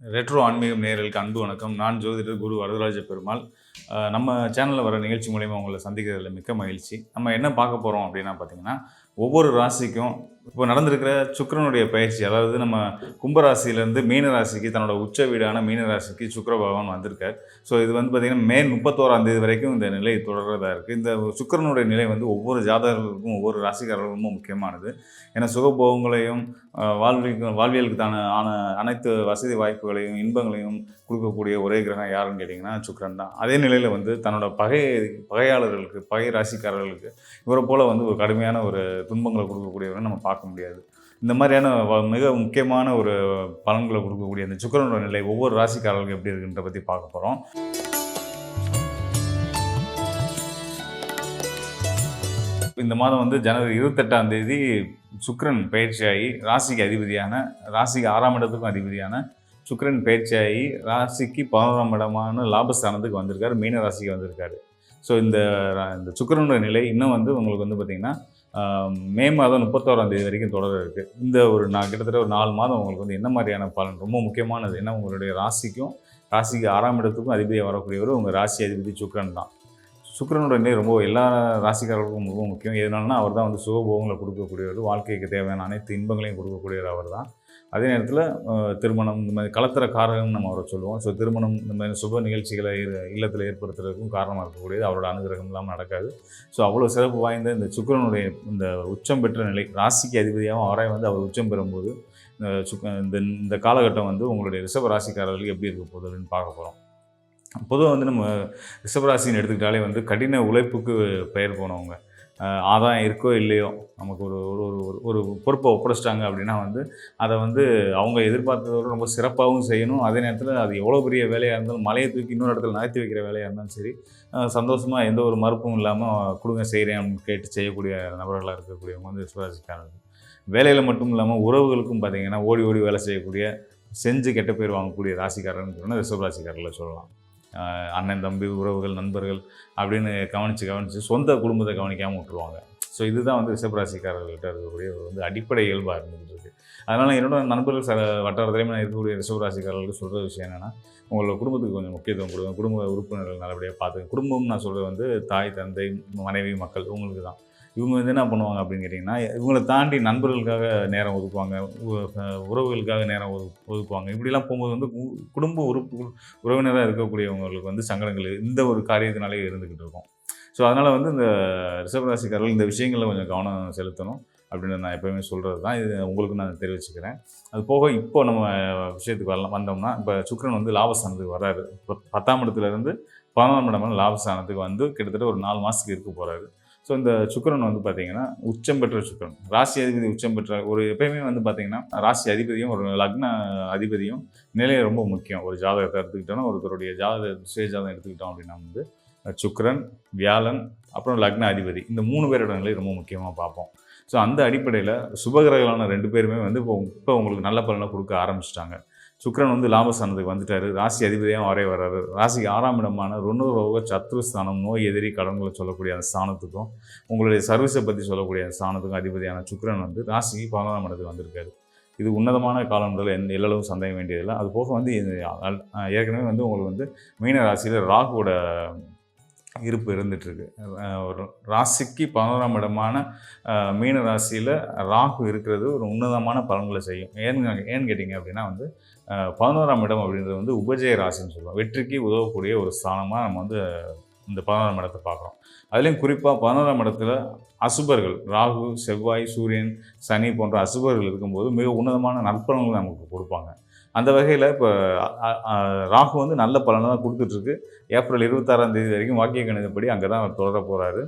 Retro ஆன்மீகம் நேயர்களுக்கு அன்பு வணக்கம். நான் ஜோதிடர் குரு வரதராஜ பெருமாள். நம்ம சேனலில் வர நிகழ்ச்சி மூலிமா உங்களை சந்திக்கிறதுல மிக்க மகிழ்ச்சி. நம்ம என்ன பார்க்க போகிறோம் அப்படின்னா பார்த்தீங்கன்னா, ஒவ்வொரு ராசிக்கும் இப்போ நடந்திருக்கிற சுக்கிரனுடைய பயிற்சி, அதாவது நம்ம கும்பராசியிலேருந்து மீன ராசிக்கு, தன்னோட உச்ச வீடான மீன ராசிக்கு சுக்கிர பகவான் வந்திருக்கார். ஸோ இது வந்து பார்த்திங்கன்னா மே 31ஆம் தேதி வரைக்கும் இந்த நிலை தொடர்றதா இருக்குது. இந்த சுக்கிரனுடைய நிலை வந்து ஒவ்வொரு ஜாதகர்களுக்கும் ஒவ்வொரு ராசிக்காரர்களுக்கும் ரொம்ப முக்கியமானது. ஏன்னா சுகபோகங்களையும் வாழ்வியலுக்கு ஆன அனைத்து வசதி வாய்ப்புகளையும் இன்பங்களையும் கொடுக்கக்கூடிய ஒரே கிரகம் யாருன்னு கேட்டிங்கன்னா சுக்கிரன் தான். அதே நிலையில் வந்து தன்னோட பகையாளர்களுக்கு, பகை ராசிக்காரர்களுக்கு இவரை போல் வந்து ஒரு கடுமையான ஒரு துன்பங்களை கொடுக்கக்கூடியவரை நம்ம பார்க்க முடியாது. இந்த மாதிரியான மிக முக்கியமான ஒரு பலன்களை கொடுக்கக்கூடிய அந்த சுக்கிரனோட நிலை ஒவ்வொரு ராசிக்காரர்களுக்கும் எப்படி இருக்குன்ற பற்றி பார்க்க போகிறோம். இந்த மாதம் வந்து ஜனவரி 28ஆம் தேதி சுக்கிரன் பயிற்சியாகி ராசிக்கு 6ஆம் இடத்துக்கும் அதிபதியான சுக்கிரன் பயிற்சியாகி ராசிக்கு 11ஆம் இடமான லாபஸ்தானத்துக்கு வந்திருக்காரு, மீன ராசிக்கு வந்திருக்காரு. ஸோ இந்த சுக்கிரனோட நிலை இன்னும் வந்து உங்களுக்கு வந்து பார்த்திங்கன்னா மே மாதம் 31ஆம் தேதி வரைக்கும் தொடர இருக்குது. இந்த கிட்டத்தட்ட ஒரு 4 மாதம் உங்களுக்கு வந்து என்ன மாதிரியான பலன் ரொம்ப முக்கியமானது என்ன, உங்களுடைய ராசிக்கு 6ஆம் இடத்துக்கும் அதிபதியாக வரக்கூடியவர் உங்கள் ராசி அதிபதி சுக்கிரன் தான். சுக்கிரனோட நிலை ரொம்ப எல்லா ராசிக்காரர்களுக்கும் ரொம்ப முக்கியம். எதனாலனா அவர் தான் வந்து சுகபோகங்களை கொடுக்கக்கூடியவர், வாழ்க்கைக்கு தேவையான அனைத்து இன்பங்களையும் கொடுக்கக்கூடியவர் அவர் தான். அதே நேரத்தில் திருமணம், இந்த மாதிரி கலத்திர காரகம்னு நம்ம அவரை சொல்லுவோம். ஸோ திருமணம், இந்த மாதிரி சுப நிகழ்ச்சிகளை இல்லத்தில் ஏற்படுத்துறதுக்கும் காரணமாக இருக்கக்கூடியது அவரோட அனுகிரகம் இல்லாமல் நடக்காது. ஸோ அவ்வளோ சிறப்பு வாய்ந்த இந்த சுக்கிரனுடைய இந்த உச்சம் பெற்ற நிலை, ராசிக்கு அதிபதியாகவும் அவரே வந்து அவர் உச்சம் பெறும்போது இந்த காலகட்டம் வந்து உங்களுடைய ரிஷப ராசிக்காரர்களுக்கு எப்படி இருக்க போகுது அப்படின்னு பார்க்க போகிறோம். பொதுவாக வந்து நம்ம ரிஷபராசின்னு எடுத்துக்கிட்டாலே வந்து கடின உழைப்புக்கு பெயர் போனவங்க, ஆதாயம் இருக்கோ இல்லையோ நமக்கு ஒரு ஒரு ஒரு பொறுப்பை ஒப்படைச்சிட்டாங்க அப்படின்னா வந்து அதை வந்து அவங்க எதிர்பார்த்ததோடு ரொம்ப சிறப்பாகவும் செய்யணும். அதே நேரத்தில் அது எவ்வளோ பெரிய வேலையாக இருந்தாலும், மலையை தூக்கி இன்னொரு இடத்துல நகர்த்தி வைக்கிற வேலையாக இருந்தாலும் சரி, சந்தோஷமாக எந்த ஒரு மறுப்பும் இல்லாமல் கொடுங்க செய்கிறேன் அப்படின்னு கேட்டு செய்யக்கூடிய நபர்களாக இருக்கக்கூடியவங்க வந்து ரிஷபராசிக்காரர்கள். வேலையில் மட்டும் இல்லாமல் உறவுகளுக்கும் பார்த்திங்கன்னா ஓடி ஓடி வேலை செய்யக்கூடிய, செஞ்சு கெட்ட பேர் வாங்கக்கூடிய ராசிக்காரர்னு சொன்னால் ரிஷபராசிக்காரர்களை சொல்லலாம். அண்ணன் தம்பி உறவுகள் நண்பர்கள் அப்படின்னு கவனித்து சொந்த குடும்பத்தை கவனிக்காமல் விட்டுருவாங்க. ஸோ இதுதான் வந்து ரிஷபராசிக்காரர்கள்ட்ட இருக்கக்கூடிய ஒரு வந்து அடிப்படை இயல்பாக இருந்துகிட்டு இருக்குது. அதனால் என்னோட நண்பர்கள் வட்டாரத்திலையும் நான் இருக்கக்கூடிய ரிஷபராசிக்காரர்களுக்கு சொல்கிற விஷயம் என்னென்னா, உங்களோட குடும்பத்துக்கு கொஞ்சம் முக்கியத்துவம் கொடுங்க, குடும்ப உறுப்பினர்கள் நல்லபடியாக பார்த்துங்க. குடும்பம் நான் சொல்கிறது வந்து தாய், தந்தை, மனைவி, மக்கள், உங்களுக்கு தான். இவங்க வந்து என்ன பண்ணுவாங்க அப்படின்னு கேட்டிங்கன்னா, இவங்களை தாண்டி நண்பர்களுக்காக நேரம் ஒதுக்குவாங்க, உறவுகளுக்காக நேரம் ஒதுக்குவாங்க. இப்படிலாம் போகும்போது வந்து குடும்ப உறவினராக இருக்கக்கூடியவங்களுக்கு வந்து சங்கடங்கள் இந்த ஒரு காரியத்தினாலே இருந்துக்கிட்டு இருக்கும். ஸோ அதனால் வந்து இந்த ரிஷபராசிக்காரர்கள் இந்த விஷயங்களில் கொஞ்சம் கவனம் செலுத்தணும் அப்படின்னு நான் எப்போயுமே சொல்கிறது தான். இது உங்களுக்கு நான் தெரிவிச்சுக்கிறேன். அது போக இப்போ நம்ம விஷயத்துக்கு வந்தோம்னா, இப்போ சுக்கிரன் வந்து லாபஸ்தானத்துக்கு வர்றாரு. இப்போ 10ஆம் இடத்துலேருந்து 11ஆம் இடமான லாபஸ்தானத்துக்கு வந்து கிட்டத்தட்ட ஒரு 4 மாதத்துக்கு இருக்க போகிறாரு. ஸோ இந்த சுக்கிரன் வந்து பார்த்திங்கன்னா உச்சம் பெற்ற சுக்கிரன், ராசி அதிபதி உச்சம் பெற்ற ஒரு எப்பயுமே வந்து பார்த்திங்கன்னா ராசி அதிபதியும் ஒரு லக்ன அதிபதியும் நிலையை ரொம்ப முக்கியம். ஒரு ஜாதகத்தை எடுத்துக்கிட்டோன்னா, ஒருத்தருடைய சுயஜாதகம் எடுத்துக்கிட்டோம் அப்படின்னா வந்து சுக்கிரன், வியாழன், அப்புறம் லக்ன அதிபதி, இந்த 3 பேரோட நிலை ரொம்ப முக்கியமாக பார்ப்போம். ஸோ அந்த அடிப்படையில் சுபகிரகங்களான 2 பேருமே வந்து இப்போ உங்களுக்கு நல்ல பலனை கொடுக்க ஆரம்பிச்சிட்டாங்க. சுக்கிரன் வந்து லாபஸ்தானத்துக்கு வந்துட்டார், ராசி அதிபதியாக வரே வர்றாரு. ராசிக்கு 6ஆம் இடமான ருணரோக சத்ருஸ்தானம், நோய் எதிரி கடன்களை சொல்லக்கூடிய அந்த ஸ்தானத்துக்கும், உங்களுடைய சர்வீஸை பற்றி சொல்லக்கூடிய அந்த ஸ்தானத்துக்கும் அதிபதியான சுக்கிரன் வந்து ராசிக்கு 11ஆம் இடத்துக்கு வந்திருக்காரு. இது உன்னதமான காலம்ன்றது எல்லளவும் சந்தேகம் வேண்டியதில்லை. அது போக வந்து ஏற்கனவே வந்து உங்களுக்கு வந்து மீன ராசியில் ராகுவோட இருப்பு இருந்துகிட்ருக்கு. ராசிக்கு 11ஆம் இடமான மீன ராசியில் ராகு இருக்கிறது ஒரு உன்னதமான பலன்களை செய்யும். ஏன்னு கேட்டிங்க அப்படின்னா வந்து 11ஆம் இடம் அப்படின்றது வந்து உபஜய ராசின்னு சொல்லுவோம். வெற்றிக்கு உதவக்கூடிய ஒரு ஸ்தானமாக நம்ம வந்து இந்த 11ஆம் இடத்தை பார்க்குறோம். அதுலேயும் குறிப்பாக 11ஆம் இடத்துல அசுபர்கள், ராகு, செவ்வாய், சூரியன், சனி போன்ற அசுபர்கள் இருக்கும்போது மிக உன்னதமான நற்பலன்களை நமக்கு கொடுப்பாங்க. அந்த வகையில் இப்போ ராகு வந்து நல்ல பலனை தான் கொடுத்துட்ருக்கு. ஏப்ரல் 26ஆம் தேதி வரைக்கும் வாக்கிய கணிதப்படி அங்கே தான் அவர் தொடர போகிறாரு.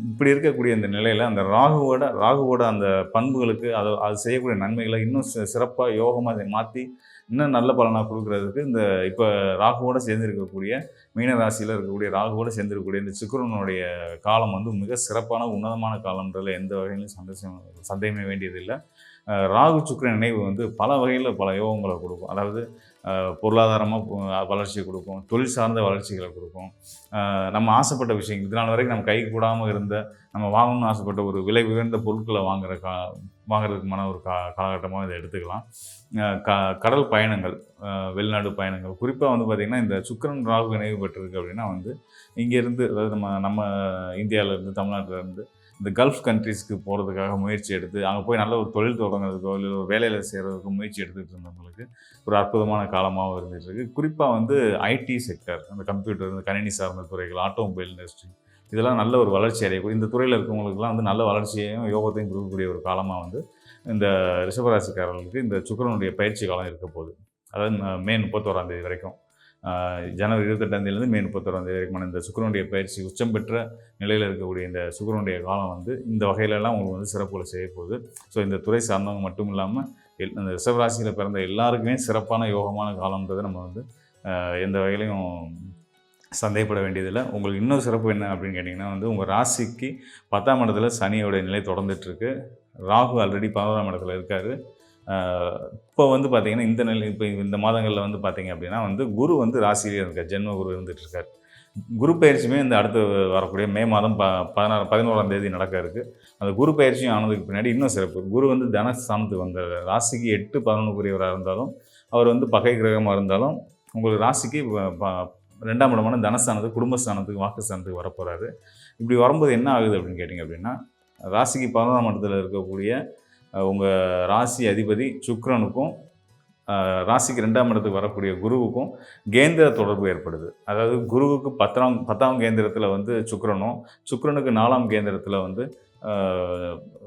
இப்படி இருக்கக்கூடிய இந்த நிலையில் அந்த ராகுவோட அந்த பண்புகளுக்கு அது செய்யக்கூடிய நன்மைகளை இன்னும் சிறப்பாக யோகமாக அதை மாற்றி இன்னும் நல்ல பலனாக கொடுக்குறதுக்கு இந்த இப்போ ராகுவோடு சேர்ந்துருக்கக்கூடிய மீன ராசியில் இருக்கக்கூடிய ராகுவோடு சேர்ந்துருக்கக்கூடிய இந்த சுக்கிரனுடைய காலம் வந்து மிக சிறப்பான உன்னதமான காலம்ன்றதில் எந்த வகையிலும் சந்தேகமே வேண்டியதில்லை. ராகு சுக்கிரன் நினைவு வந்து பல வகையில் பல யோகங்களை கொடுக்கும். அதாவது பொருளாதாரமாக வளர்ச்சியை கொடுக்கும், தொழில் சார்ந்த வளர்ச்சிகளை கொடுக்கும். நம்ம ஆசைப்பட்ட விஷயங்கள், இதனால் வரைக்கும் நம்ம கைக்கு கூடாமல் இருந்த, நம்ம வாங்கணும்னு ஆசைப்பட்ட ஒரு விலை உயர்ந்த பொருட்களை வாங்குற வாங்குறதுக்குமான ஒரு காலகட்டமாக இதை எடுத்துக்கலாம். கடல் பயணங்கள், வெளிநாடு பயணங்கள் குறிப்பாக வந்து பார்த்திங்கன்னா, இந்த சுக்கிரன் ராகு இணைவு பெற்றிருக்கு அப்படின்னா வந்து இங்கேருந்து, அதாவது நம்ம இந்தியாவிலேருந்து, தமிழ்நாட்டிலேருந்து இந்த கல்ஃப் கண்ட்ரீஸ்க்கு போகிறதுக்காக முயற்சி எடுத்து அங்கே போய் நல்ல ஒரு தொழில் தொடங்குறதுக்கோ இல்லை ஒரு வேலையில் செய்கிறதுக்கோ முயற்சி எடுத்துகிட்டு இருந்தவங்களுக்கு ஒரு அற்புதமான காலமாகவும் இருந்துகிட்ருக்கு. குறிப்பாக வந்து ஐடி செக்டர், அந்த கம்ப்யூட்டர், இந்த கணினி சார்ந்த துறைகள், ஆட்டோமொபைல் இண்டஸ்ட்ரி, இதெல்லாம் நல்ல ஒரு வளர்ச்சி அடையக்கூடிய, இந்த துறையில் இருக்கவங்களுக்குலாம் வந்து நல்ல வளர்ச்சியையும் யோகத்தையும் கொடுக்கக்கூடிய ஒரு காலமாக வந்து இந்த ரிஷபராசிக்காரர்களுக்கு இந்த சுக்கிரனுடைய பயிற்சி காலம் இருக்க போகுது. அதாவது மே 31ஆம் தேதி வரைக்கும், ஜனவரி 28ஆம் தேதியிலேருந்து மே 31ஆம் தேதி வரைக்குமான இந்த சுக்கிரனுடைய பயிற்சி உச்சம் பெற்ற நிலையில் இருக்கக்கூடிய இந்த சுக்கிரனுடைய காலம் வந்து இந்த வகையிலெல்லாம் உங்களுக்கு வந்து சிறப்புகளை செய்ய போகுது. ஸோ இந்த துறை சார்ந்தவங்க மட்டும் இல்லாமல் இந்த ரிஷபராசியில் பிறந்த எல்லாருக்குமே சிறப்பான யோகமான காலம்ன்றதை நம்ம வந்து எந்த வகையிலையும் சந்தேகப்பட வேண்டியதில்லை. உங்களுக்கு இன்னொரு சிறப்பு என்ன அப்படின்னு கேட்டிங்கன்னா வந்து, உங்கள் ராசிக்கு 10ஆம் இடத்துல சனியோடைய நிலை தொடர்ந்துட்டுருக்கு. ராகு ஆல்ரெடி 11ஆம் இடத்துல இருக்கார். இப்போ வந்து பார்த்திங்கன்னா இந்த நிலை, இப்போ இந்த மாதங்களில் வந்து பார்த்திங்க அப்படின்னா வந்து குரு வந்து ராசியிலே இருக்கார், ஜென்ம குரு இருந்துகிட்ருக்கார். குரு பயிற்சியுமே இந்த அடுத்து வரக்கூடிய மே மாதம் 11ஆம் தேதி நடக்க இருக்குது. அந்த குரு பயிற்சியும் ஆனதுக்கு பின்னாடி இன்னும் சிறப்பு. குரு வந்து தனஸ்தானத்துக்கு வந்தார். ராசிக்கு 8, 11 இருந்தாலும், அவர் வந்து பகை கிரகமாக இருந்தாலும், உங்களுக்கு ராசிக்கு 2ஆம் இடமான தனஸ்தானத்துக்கு, குடும்பஸ்தானத்துக்கு, வாக்குஸ்தானத்துக்கு வரப்போகிறாரு. இப்படி வரும்போது என்ன ஆகுது அப்படின்னு கேட்டிங்க அப்படின்னா, ராசிக்கு 11ஆம் இடத்துல இருக்கக்கூடிய உங்கள் ராசி அதிபதி சுக்கிரனுக்கும் ராசிக்கு 2ஆம் இடத்துக்கு வரக்கூடிய குருவுக்கும் கேந்திர தொடர்பு ஏற்படுது. அதாவது குருவுக்கு 10ஆம் கேந்திரத்தில் வந்து சுக்கிரனும், சுக்கிரனுக்கு 4ஆம் கேந்திரத்தில் வந்து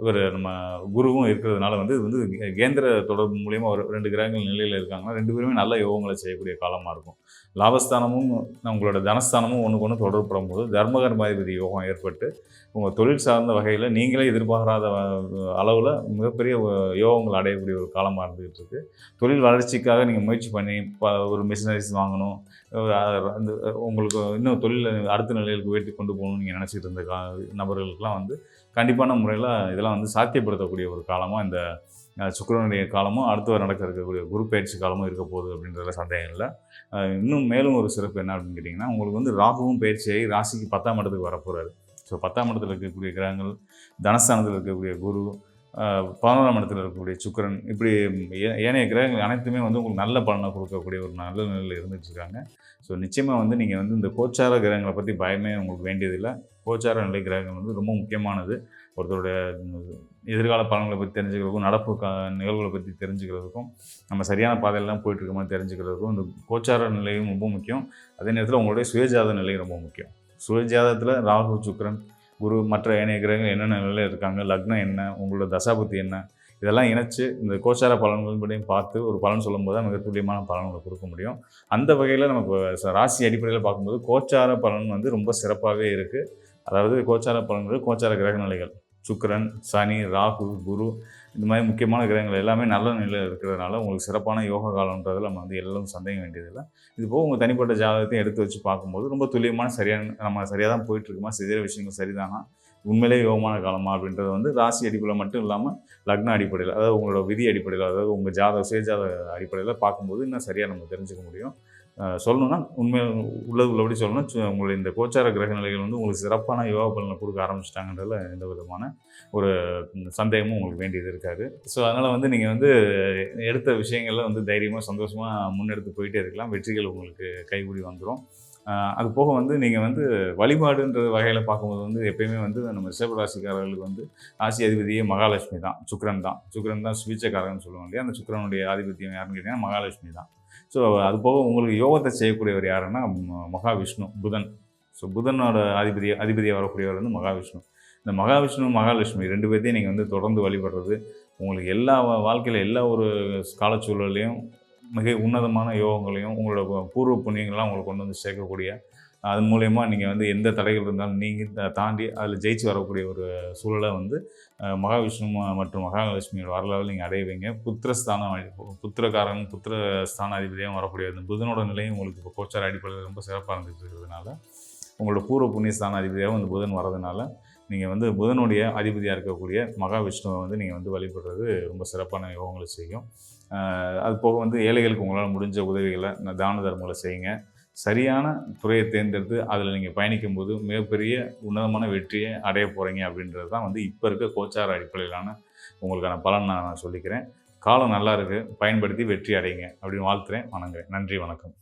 ஒரு நம்ம குருவும் இருக்கிறதுனால வந்து இது வந்து கேந்திர தொடர்பு மூலியமாக ஒரு 2 கிரகங்கள் நிலையில் இருக்காங்கன்னா 2 பேருமே நல்ல யோகங்களை செய்யக்கூடிய காலமாக இருக்கும். லாபஸ்தானமும் உங்களோட தனஸ்தானமும் ஒன்றுக்கு ஒன்று தொடர்புடும் போது தர்மகர்மாதிபதி யோகம் ஏற்பட்டு உங்கள் தொழில் சார்ந்த வகையில் நீங்களே எதிர்பாராத அளவில் மிகப்பெரிய யோகங்கள் அடையக்கூடிய ஒரு காலமாக இருந்துகிட்டு இருக்குது. தொழில் வளர்ச்சிக்காக நீங்கள் முயற்சி பண்ணி ஒரு மிஷினரிஸ் வாங்கணும், அந்த உங்களுக்கு இன்னும் தொழில் அடுத்த நிலைகளுக்கு உயர்த்தி கொண்டு போகணும்னு நீங்கள் நினச்சிட்டு இருந்த நபர்களுக்கெல்லாம் வந்து கண்டிப்பான முறையில் இதெல்லாம் வந்து சாத்தியப்படுத்தக்கூடிய ஒரு காலமாக இந்த சுக்கிரனுடைய காலமும் அடுத்து நடக்க இருக்கக்கூடிய குரு பயிற்சி காலமும் இருக்க போகுது அப்படின்றதுல சந்தேகம் இல்லை. இன்னும் மேலும் ஒரு சிறப்பு என்ன அப்படின்னு கேட்டிங்கன்னா, உங்களுக்கு வந்து ராகுவும் பயிற்சியாகி ராசிக்கு 10ஆம் இடத்துக்கு வரப்போகிறாரு. ஸோ 10ஆம் இடத்துல இருக்கக்கூடிய கிரகங்கள், தனஸ்தானத்தில் இருக்கக்கூடிய குரு, 11ஆம் இடத்துல இருக்கக்கூடிய சுக்கிரன், இப்படி ஏனைய கிரகங்கள் அனைத்துமே வந்து உங்களுக்கு நல்ல பலனை கொடுக்கக்கூடிய ஒரு நல்ல நிலையில் இருந்துகிட்ருக்காங்க. ஸோ நிச்சயமாக வந்து நீங்கள் வந்து இந்த கோச்சார கிரகங்களை பற்றி பயமே உங்களுக்கு வேண்டியதில்லை. கோச்சார நிலை கிரகங்கள் வந்து ரொம்ப முக்கியமானது. ஒருத்தருடைய எதிர்கால பலன்களை பற்றி தெரிஞ்சுக்கிறதுக்கும், நடப்பு நிகழ்வுகளை பற்றி தெரிஞ்சுக்கிறதுக்கும், நம்ம சரியான பாதையெல்லாம் போயிட்டுருக்கோமா தெரிஞ்சுக்கிறதுக்கும் இந்த கோச்சார நிலையும் ரொம்ப முக்கியம். அதே நேரத்தில் உங்களுடைய சுயஜாத நிலையும் ரொம்ப முக்கியம். சுயஜாதத்தில் ராகு, சுக்கிரன், குரு, மற்ற ஏனைய கிரகங்கள் என்னென்ன நிலையில் இருக்காங்க, லக்னம் என்ன, உங்களோட தசாபுத்தி என்ன, இதெல்லாம் இணைச்சு இந்த கோச்சார பலன்களின்படியும் பார்த்து ஒரு பலன் சொல்லும்போது தான் மிக துல்லியமான பலன்களை கொடுக்க முடியும். அந்த வகையில் நமக்கு ராசி அடிப்படையில் பார்க்கும்போது கோச்சார பலன் வந்து ரொம்ப சிறப்பாகவே இருக்குது. அதாவது கோச்சார பலன்கள், கோச்சார கிரக நிலைகள், சுக்கிரன், சனி, ராகு, குரு, இந்த மாதிரி முக்கியமான கிரகங்கள் எல்லாமே நல்ல நிலையில் இருக்கிறதுனால உங்களுக்கு சிறப்பான யோக காலன்றதில் நம்ம வந்து எல்லாம் சந்தேகம் வேண்டியதில்லை. இது போக உங்கள் தனிப்பட்ட ஜாதகத்தையும் எடுத்து வச்சு பார்க்கும்போது ரொம்ப துல்லியமான நம்ம சரியாக தான் போயிட்டுருக்குமா, செய்கிற விஷயங்கள் சரிதானா, உண்மையிலே யோகமான காலமா அப்படின்றது வந்து ராசி அடிப்படையில் மட்டும் இல்லாமல் லக்ன அடிப்படையில், அதாவது உங்களோட விதி அடிப்படையில், அதாவது உங்கள் சுயஜாத அடிப்படையில் பார்க்கும்போது இன்னும் சரியாக நம்ம தெரிஞ்சுக்க முடியும். சொல்லணும்னா உள்ளபடி சொல்லணும்னா உங்களுடைய இந்த கோச்சார கிரக நிலைகள் வந்து உங்களுக்கு சிறப்பான யோகா பலனை கொடுக்க ஆரம்பிச்சிட்டாங்கன்றதுல எந்த விதமான ஒரு சந்தேகமும் உங்களுக்கு வேண்டியது இருக்காது. ஸோ அதனால் வந்து நீங்கள் வந்து எடுத்த விஷயங்களில் வந்து தைரியமாக சந்தோஷமாக முன்னெடுத்து போயிட்டே இருக்கலாம். வெற்றிகள் உங்களுக்கு கைகூடி வந்துடும். அது போக வந்து நீங்கள் வந்து வழிபாடுன்ற வகையில் பார்க்கும்போது வந்து எப்பயுமே வந்து நம்ம ரிஷபராசிக்காரர்களுக்கு வந்து ராசி அதிபதியே மகாலட்சுமி தான், சுக்கிரன் தான் சுபிச்சக்காரன்னு சொல்லுவாங்க இல்லையா. அந்த சுக்கிரனுடைய ஆதிபத்தியம் யாருன்னு கேட்டிங்கன்னா மகாலட்சுமி தான். ஸோ அது போக உங்களுக்கு யோகத்தை செய்யக்கூடியவர் யாருன்னா மகாவிஷ்ணு, புதன். ஸோ புதனோட அதிபதியாக வரக்கூடியவர் வந்து மகாவிஷ்ணு. இந்த மகாவிஷ்ணு, மகாலட்சுமி 2 பேர்த்தையும் நீங்கள் வந்து தொடர்ந்து வழிபடுறது உங்களுக்கு எல்லா வாழ்க்கையில் எல்லா ஒரு காலச்சூழலையும் மிக உன்னதமான யோகங்களையும் உங்களோட பூர்வ புண்ணியங்கள்லாம் உங்களுக்கு கொண்டு வந்து சேர்க்கக்கூடிய, அதன் மூலயமா நீங்கள் வந்து எந்த தடைகள் இருந்தாலும் நீங்கள் தாண்டி அதில் ஜெயிச்சு வரக்கூடிய ஒரு சூழலை வந்து மகாவிஷ்ணு மற்றும் மகாலட்சுமியோட வரலாறு நீங்கள் அடைவீங்க. புத்திரகாரன், புத்திரஸ்தான அதிபதியாக வரக்கூடிய அந்த புதனோட நிலையும் உங்களுக்கு இப்போ கோச்சார அடிப்படையில் ரொம்ப சிறப்பாக இருந்துட்டு இருக்கிறதுனால, உங்களோட பூர்வ புண்ணியஸ்தான அதிபதியாக வந்து புதன் வரதுனால நீங்கள் வந்து புதனுடைய அதிபதியாக இருக்கக்கூடிய மகாவிஷ்ணுவை வந்து நீங்கள் வந்து வழிபடுறது ரொம்ப சிறப்பான யோகங்களை செய்யும். அது போக வந்து ஏழைகளுக்கு உங்களால் முடிஞ்ச உதவிகளை, தான தர்மங்களை செய்யுங்க. சரியான துறையை தேர்ந்தெடுத்து அதில் நீங்கள் பயணிக்கும்போது மிகப்பெரிய உன்னதமான வெற்றியை அடைய போகிறீங்க அப்படின்றது தான் வந்து இப்போ இருக்க கோச்சார அடிப்படையிலான உங்களுக்கான பலன் நான் சொல்லிக்கிறேன். காலம் நல்லா இருக்குது, பயன்படுத்தி வெற்றி அடைங்க அப்படின்னு வாழ்த்துறேன். வணங்குறேன். நன்றி, வணக்கம்.